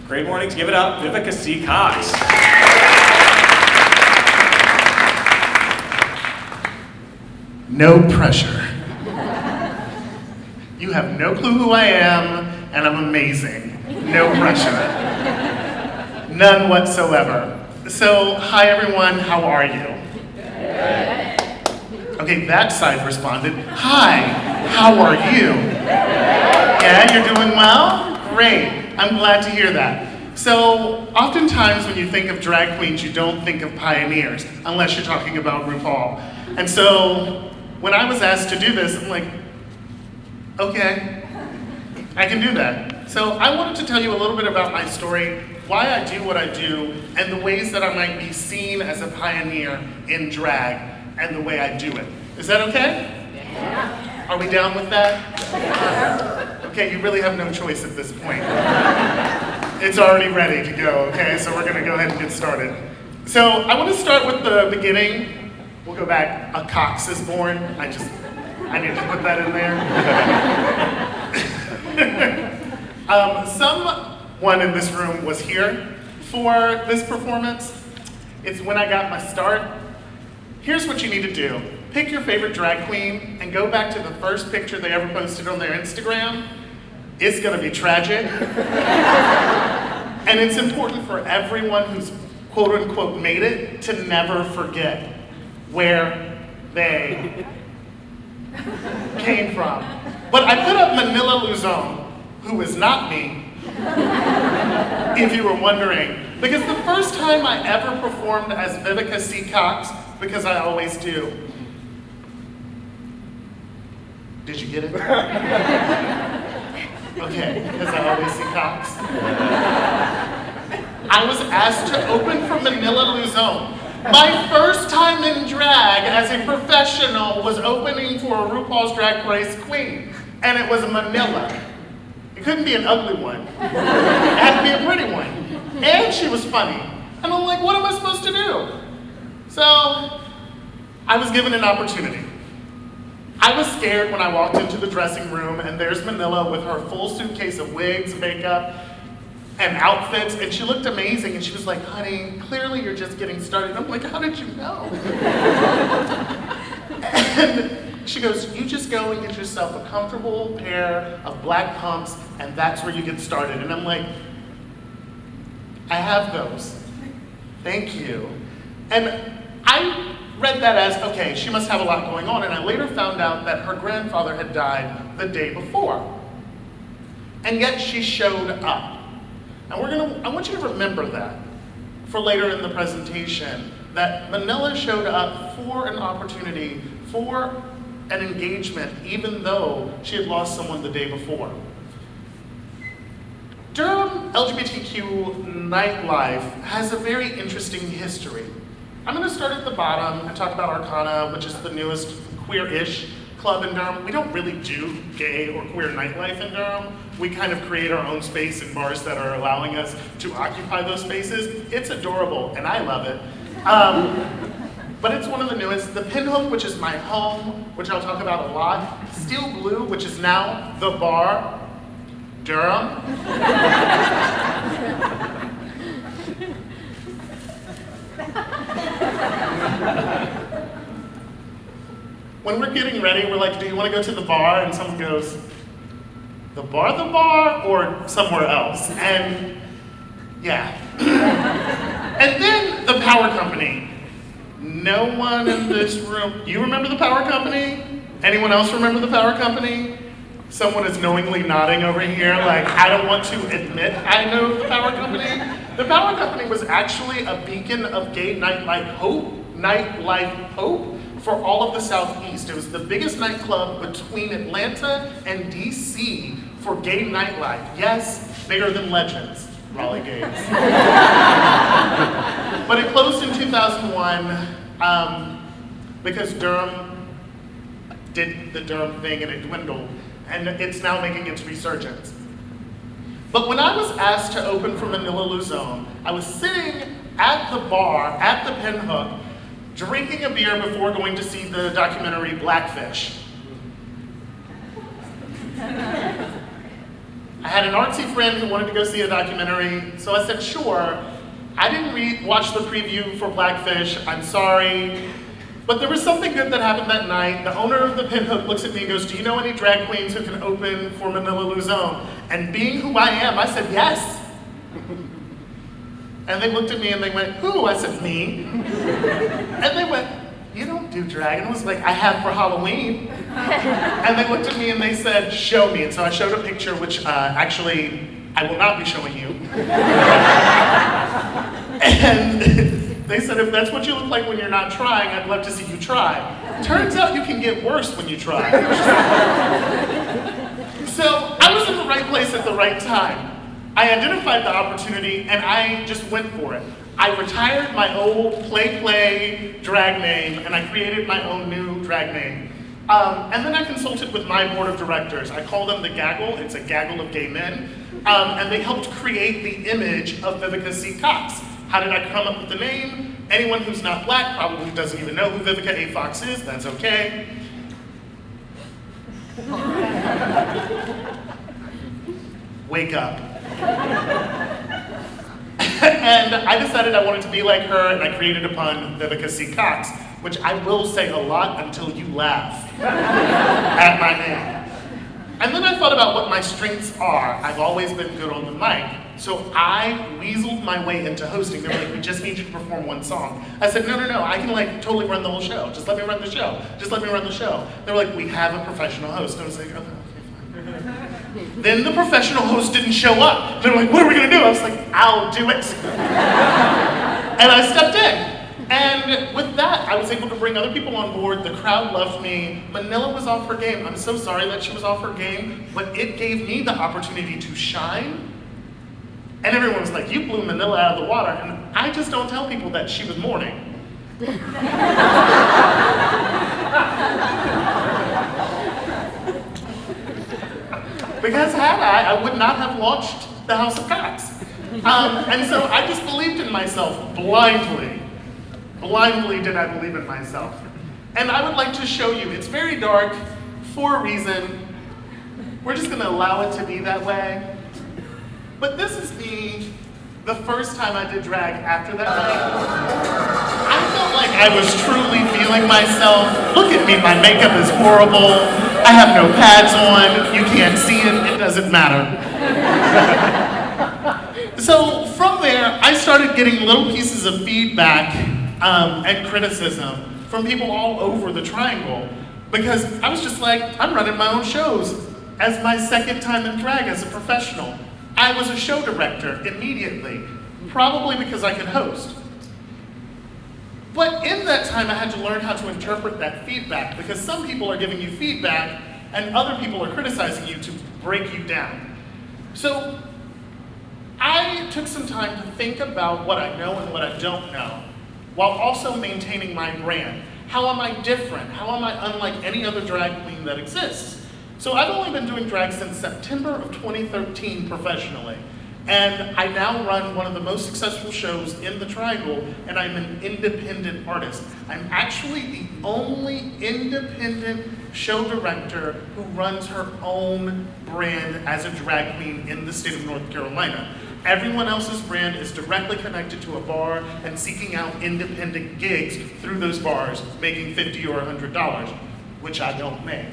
Great mornings, give it up, Vivica C. Coxx. No pressure. You have no clue who I am, and I'm amazing. No pressure. None whatsoever. So, hi everyone, how are you? Okay, that side responded, hi, how are you? Yeah, you're doing well? Great, I'm glad to hear that. So, oftentimes when you think of drag queens, you don't think of pioneers, unless you're talking about RuPaul. And so, when I was asked to do this, I'm like, okay, I can do that. So I wanted to tell you a little bit about my story, why I do what I do, and the ways that I might be seen as a pioneer in drag, and the way I do it. Is that okay? Yeah. Are we down with that? Okay, you really have no choice at this point. It's already ready to go, okay? So we're gonna go ahead and get started. So I want to start with the beginning. We'll go back, a Coxx is born. I need to put that in there. Someone in this room was here for this performance. It's when I got my start. Here's what you need to do. Pick your favorite drag queen and go back to the first picture they ever posted on their Instagram. It's gonna be tragic. And it's important for everyone who's quote unquote made it to never forget where they came from. But I put up Manila Luzon, who is not me, if you were wondering. Because the first time I ever performed as Vivica C. Coxx, because I always do. Did you get it? Okay, because I always see Coxx. I was asked to open for Manila Luzon. My first time in drag as a professional was opening for a RuPaul's Drag Race queen, and it was Manila. It couldn't be an ugly one. It had to be a pretty one. And she was funny. And I'm like, what am I supposed to do? So, I was given an opportunity. I was scared when I walked into the dressing room, and there's Manila with her full suitcase of wigs, makeup, and outfits, and she looked amazing, and she was like, honey, clearly you're just getting started. I'm like, how did you know? And she goes, you just go and get yourself a comfortable pair of black pumps, and that's where you get started. And I'm like, I have those. Thank you. And I read that as, okay, she must have a lot going on, and I later found out that her grandfather had died the day before. And yet she showed up. And I want you to remember that for later in the presentation, that Manila showed up for an opportunity, for an engagement, even though she had lost someone the day before. Durham LGBTQ Nightlife has a very interesting history. I'm gonna start at the bottom and talk about Arcana, which is the newest queer-ish club in Durham. We don't really do gay or queer nightlife in Durham. We kind of create our own space in bars that are allowing us to occupy those spaces. It's adorable, and I love it. But it's one of the newest. The Pinhook, which is my home, which I'll talk about a lot. Steel Blue, which is now the bar, Durham. When we're getting ready, we're like, do you want to go to the bar? And someone goes, the bar, or somewhere else? And yeah. And then the power company. No one in this room, you remember the power company? Anyone else remember the power company? Someone is knowingly nodding over here like, I don't want to admit I know the power company. The power company was actually a beacon of gay nightlife hope for all of the Southeast. It was the biggest nightclub between Atlanta and DC for gay nightlife. Yes, bigger than Legends, Raleigh Gates. But it closed in 2001 because Durham did the Durham thing and it dwindled, and it's now making its resurgence. But when I was asked to open for Manila Luzon, I was sitting at the bar, at the Pinhook, drinking a beer before going to see the documentary Blackfish. I had an artsy friend who wanted to go see a documentary, so I said, sure. I didn't watch the preview for Blackfish, I'm sorry. But there was something good that happened that night. The owner of the Pinhook looks at me and goes, do you know any drag queens who can open for Manila Luzon? And being who I am, I said, yes. And they looked at me and they went, who? I said, me. And they went, you don't do drag. And I was like, I have for Halloween. And they looked at me and they said, show me. And so I showed a picture, which actually, I will not be showing you. And they said, if that's what you look like when you're not trying, I'd love to see you try. Turns out you can get worse when you try. So I was in the right place at the right time. I identified the opportunity and I just went for it. I retired my old play drag name and I created my own new drag name. And then I consulted with my board of directors. I call them the Gaggle. It's a gaggle of gay men. And they helped create the image of Vivica C. Coxx. How did I come up with the name? Anyone who's not black probably doesn't even know who Vivica A. Fox is. That's okay. Wake up. And I decided I wanted to be like her, and I created a pun, Vivica C. Coxx, which I will say a lot until you laugh at my name. And then I thought about what my strengths are. I've always been good on the mic. So I weaseled my way into hosting. They were like, we just need you to perform one song. I said, no, I can like totally run the whole show. Just let me run the show. Just let me run the show. They were like, we have a professional host. And I was like, okay, fine. Then the professional host didn't show up. They were like, what are we gonna do? I was like, I'll do it. And I stepped in. And with that, I was able to bring other people on board. The crowd loved me. Manila was off her game. I'm so sorry that she was off her game, but it gave me the opportunity to shine. And everyone was like, you blew Manila out of the water. And I just don't tell people that she was mourning. Because had I would not have launched the House of Coxx. And so I just believed in myself blindly. Blindly did I believe in myself. And I would like to show you, it's very dark for a reason. We're just gonna allow it to be that way. But this is me the first time I did drag after that night. I felt like I was truly feeling myself. Look at me, my makeup is horrible. I have no pads on, you can't see it, it doesn't matter. So from there, I started getting little pieces of feedback and criticism from people all over the triangle because I was just like, I'm running my own shows as my second time in drag as a professional. I was a show director immediately, probably because I could host. But in that time, I had to learn how to interpret that feedback because some people are giving you feedback and other people are criticizing you to break you down. So I took some time to think about what I know and what I don't know, while also maintaining my brand. How am I different? How am I unlike any other drag queen that exists? So I've only been doing drag since September of 2013 professionally. And I now run one of the most successful shows in the Triangle, and I'm an independent artist. I'm actually the only independent show director who runs her own brand as a drag queen in the state of North Carolina. Everyone else's brand is directly connected to a bar and seeking out independent gigs through those bars, making $50 or $100, which I don't make.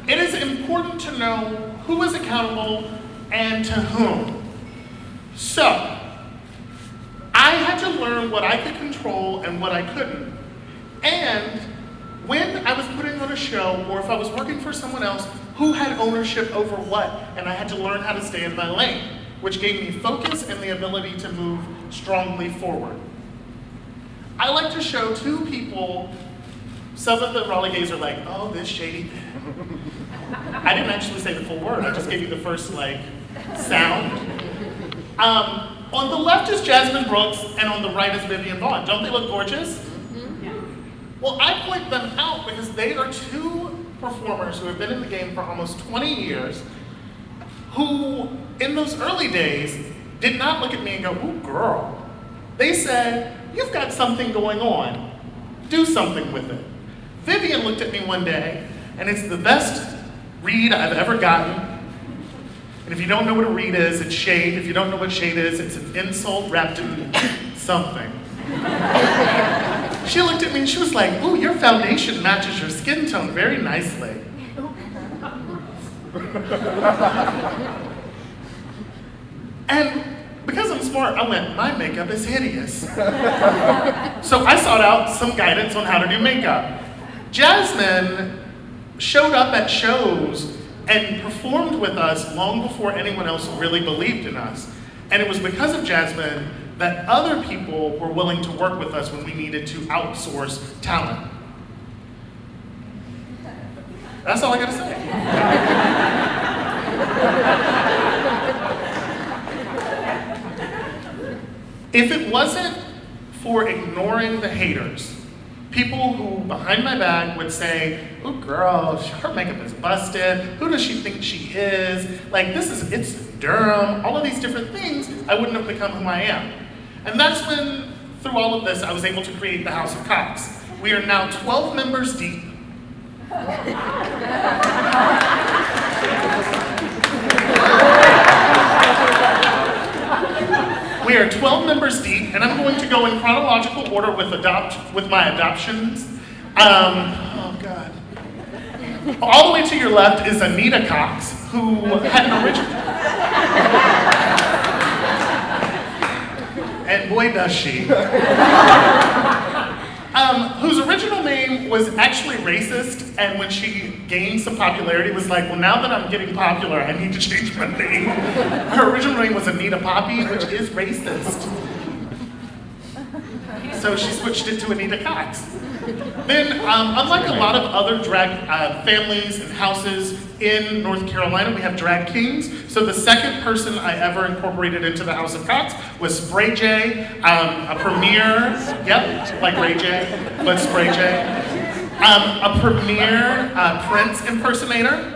It is important to know who is accountable and to whom. So, I had to learn what I could control and what I couldn't. And when I was putting on a show, or if I was working for someone else, who had ownership over what? And I had to learn how to stay in my lane, which gave me focus and the ability to move strongly forward. I like to show two people. Some of the Raleigh gays are like, oh, this shady. I didn't actually say the full word, I just gave you the first sound. On the left is Jasmine Brooks, and on the right is Vivian Vaughn. Don't they look gorgeous? Well, I point them out because they are two performers who have been in the game for almost 20 years, who, in those early days, did not look at me and go, ooh, girl. They said, you've got something going on. Do something with it. Vivian looked at me one day, and it's the best read I've ever gotten. And if you don't know what a read is, it's shade. If you don't know what shade is, it's an insult wrapped in something. She looked at me and she was like, "Ooh, your foundation matches your skin tone very nicely." And because I'm smart, I went, "My makeup is hideous." So I sought out some guidance on how to do makeup. Jasmine showed up at shows and performed with us long before anyone else really believed in us. And it was because of Jasmine that other people were willing to work with us when we needed to outsource talent. That's all I gotta say. If it wasn't for ignoring the haters, people who behind my back would say, "Oh girl, her makeup is busted. Who does she think she is? Like it's Durham," all of these different things, I wouldn't have become who I am. And that's when, through all of this, I was able to create the House of Coxx. We are now 12 members deep. We are 12 members deep, and I'm going to go in chronological order with my adoptions. Oh God. All the way to your left is Anita Coxx, who had an original. And boy does she. Whose original name was actually racist, and when she gained some popularity was like, "Well, now that I'm getting popular, I need to change my name." Her original name was Anita Poppy, which is racist. So she switched it to Anita Coxx. Then, unlike a lot of other drag families and houses in North Carolina, we have drag kings. So the second person I ever incorporated into the House of Coxx was Spray J, a premier, yep, like Ray J, but Spray J, a premier Prince impersonator.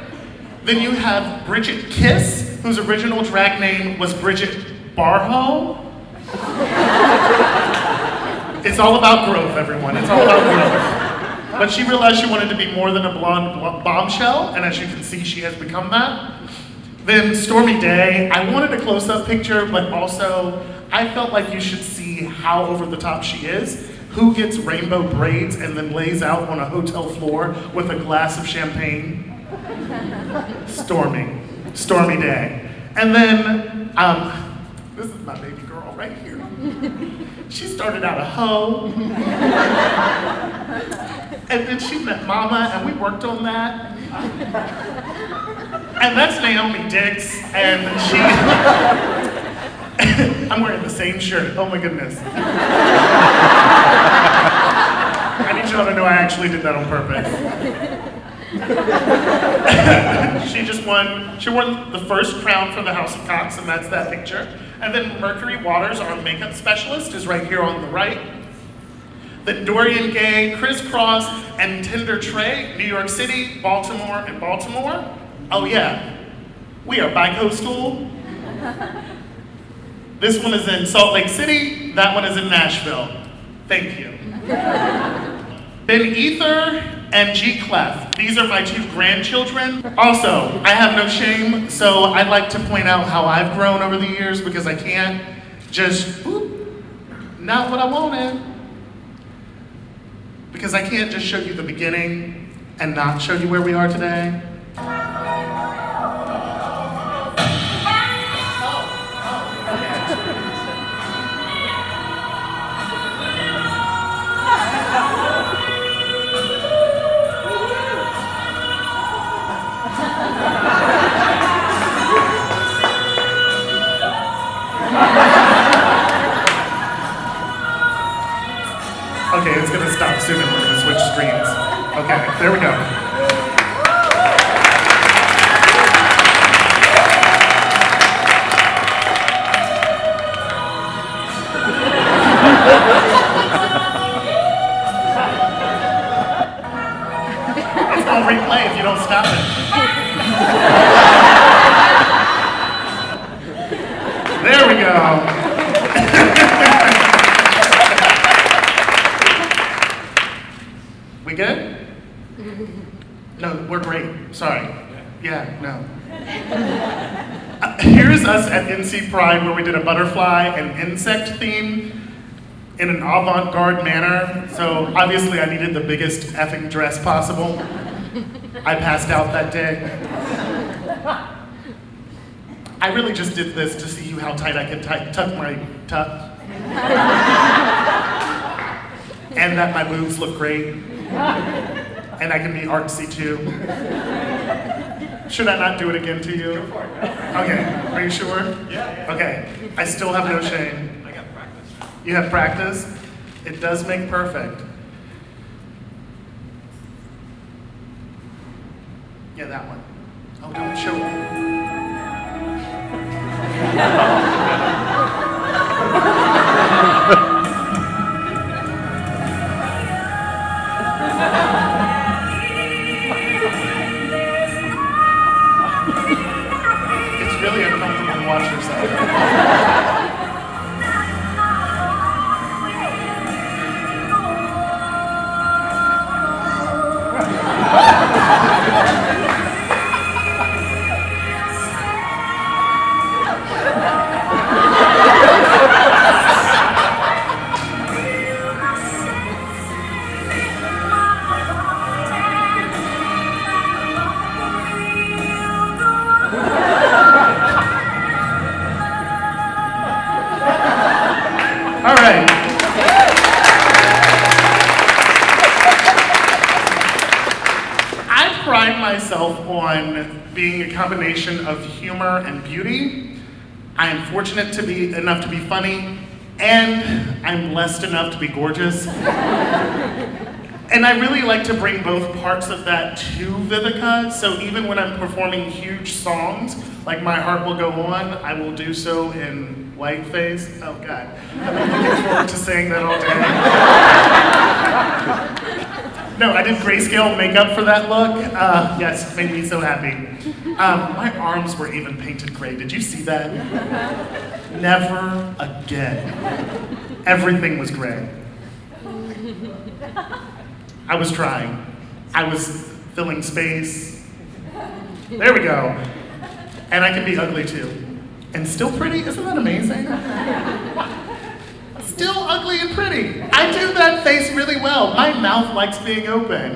Then you have Bridget Kiss, whose original drag name was Bridget Barho. It's all about growth, everyone. It's all about growth. But she realized she wanted to be more than a blonde bombshell, and as you can see, she has become that. Then Stormy Day, I wanted a close-up picture, but also I felt like you should see how over the top she is. Who gets rainbow braids and then lays out on a hotel floor with a glass of champagne? Stormy Day. And then, this is my baby girl right here. She started out a hoe, and then she met Mama, and we worked on that. And that's Naomi Dix, and she, I'm wearing the same shirt, oh my goodness. I need y'all to know I actually did that on purpose. She won the first crown for the House of Coxx, and that's that picture. And then Mercury Waters, our makeup specialist, is right here on the right. Then Dorian Gay, Chris Cross, and Tinder Trey, New York City, Baltimore, and Baltimore. Oh yeah, we are bi-coastal. This one is in Salt Lake City, that one is in Nashville. Thank you. Then Ether and G Clef. These are my two grandchildren. Also, I have no shame, so I'd like to point out how I've grown over the years because I can't just, not what I wanted. Because I can't just show you the beginning and not show you where we are today. Okay, it's gonna stop soon and we're gonna switch screens. Okay, there we go. It's gonna replay if you don't stop it. There we go. We good? Sorry. Yeah, no. Here's us at NC Pride where we did a butterfly and insect theme in an avant-garde manner. So obviously I needed the biggest effing dress possible. I passed out that day. I really just did this to see how tight I could tuck my tuck. And that my moves look great. And I can be artsy too. Should I not do it again to you? Go for it. Okay, are you sure? Yeah. Okay, I still have no shame. I got practice. You have practice? It does make perfect. Yeah, that one. Oh, don't show It's really uncomfortable to watch yourself. All right. I pride myself on being a combination of humor and beauty. I am fortunate to be enough to be funny, and I'm blessed enough to be gorgeous. And I really like to bring both parts of that to Vivica, so even when I'm performing huge songs, like My Heart Will Go On, I will do so in whiteface. Oh God, I've been looking forward to saying that all day. No, I did grayscale makeup for that look. Yes, made me so happy. My arms were even painted gray, did you see that? Never again. Everything was gray. I was trying. I was filling space. There we go. And I can be ugly too. And still pretty, isn't that amazing? Still ugly and pretty. I do that face really well. My mouth likes being open.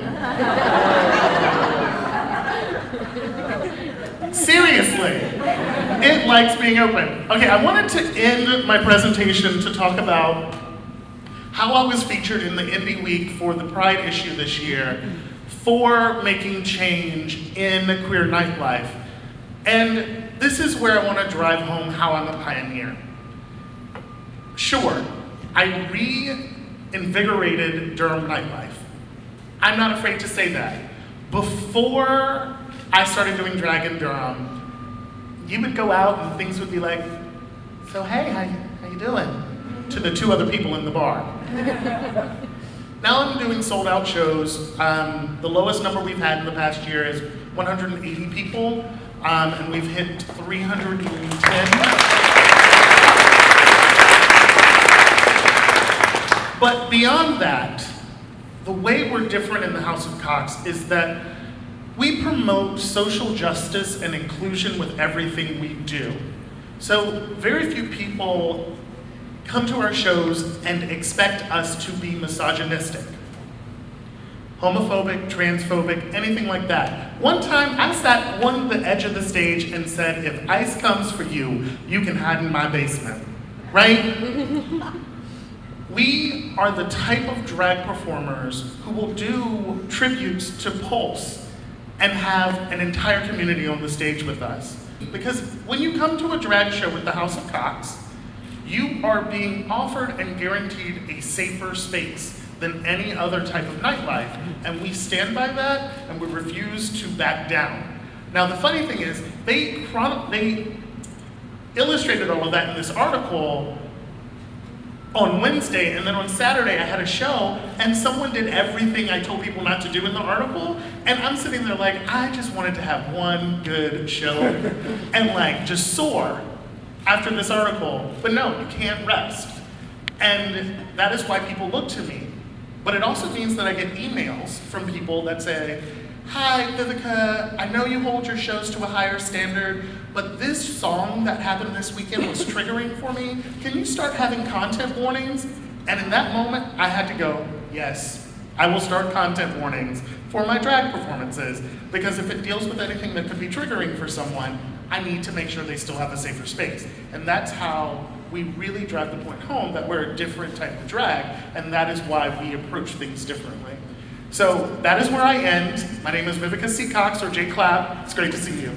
Seriously, it likes being open. Okay, I wanted to end my presentation to talk about how I was featured in the Indie Week for the Pride issue this year for making change in queer nightlife. And this is where I want to drive home how I'm a pioneer. Sure, I reinvigorated Durham nightlife. I'm not afraid to say that. Before I started doing drag in Durham, you would go out and things would be like, so hey, how you doing? To the two other people in the bar. Now I'm doing sold out shows. The lowest number we've had in the past year is 180 people, and we've hit 310. But beyond that, the way we're different in the House of Coxx is that we promote social justice and inclusion with everything we do. So very few people come to our shows and expect us to be misogynistic, homophobic, transphobic, anything like that. One time I sat on the edge of the stage and said, if ICE comes for you, you can hide in my basement, right? We are the type of drag performers who will do tributes to Pulse and have an entire community on the stage with us. Because when you come to a drag show with the House of Coxx, you are being offered and guaranteed a safer space than any other type of nightlife. And we stand by that and we refuse to back down. Now the funny thing is, they illustrated all of that in this article on Wednesday, and then on Saturday I had a show and someone did everything I told people not to do in the article, and I'm sitting there like, I just wanted to have one good show and like just soar after this article. But no, you can't rest. And that is why people look to me. But it also means that I get emails from people that say, hi, Vivica, I know you hold your shows to a higher standard, but this song that happened this weekend was triggering for me. Can you start having content warnings? And in that moment, I had to go, yes, I will start content warnings for my drag performances, because if it deals with anything that could be triggering for someone, I need to make sure they still have a safer space. And that's how we really drive the point home that we're a different type of drag, and that is why we approach things differently. So that is where I end. My name is Vivica C. Coxx, or J. Clapp. It's great to see you.